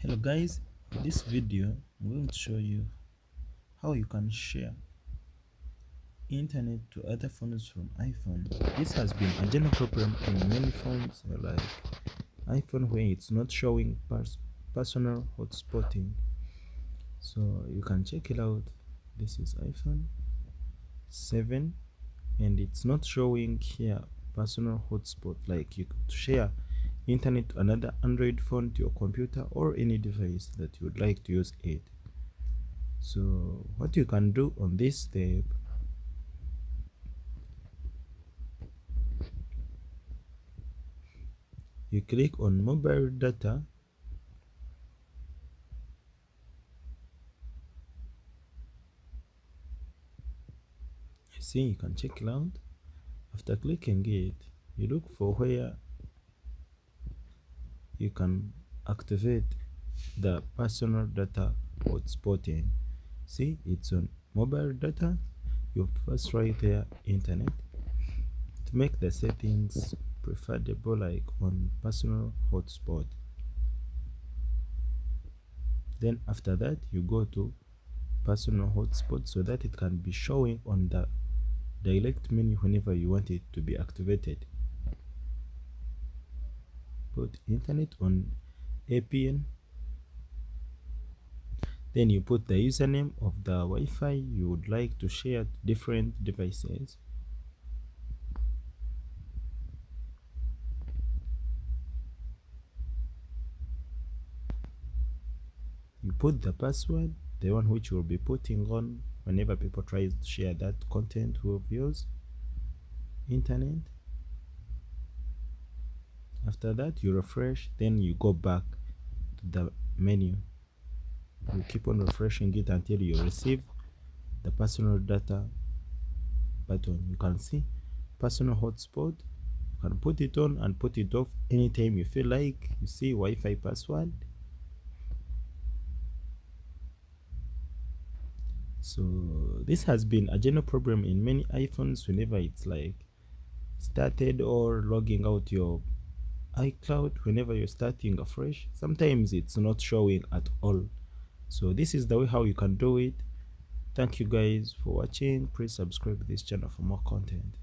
Hello guys, in this video I'm going to show you how you can share internet to other phones from iPhone. This has been a general problem in many phones like iPhone where it's not showing personal hotspotting. So you can check it out. This is iPhone 7 and it's not showing here personal hotspot, like you could share internet to another Android phone, to your computer or any device that you would like to use it. So what you can do on this step, you click on mobile data, see you can check it out. After clicking it, you look for where you can activate the personal data hotspotting. See, it's on mobile data. You first write there internet to make the settings preferable, like on personal hotspot. Then after that you go to personal hotspot so that it can be showing on the direct menu whenever you want it to be activated. Put internet on APN, then you put the username of the Wi-Fi you would like to share to different devices. You put the password, the one which you will be putting on whenever people try to share that content with yours internet. After that you refresh, then you go back to the menu. You keep on refreshing it until you receive the personal data button. You can see personal hotspot. You can put it on and put it off anytime you feel like. You see Wi-Fi password. So this has been a general problem in many iPhones whenever it's like started or logging out your iCloud. Whenever you're starting afresh, sometimes it's not showing at all. So this is the way how you can do it. Thank you guys for watching. Please subscribe to this channel for more content.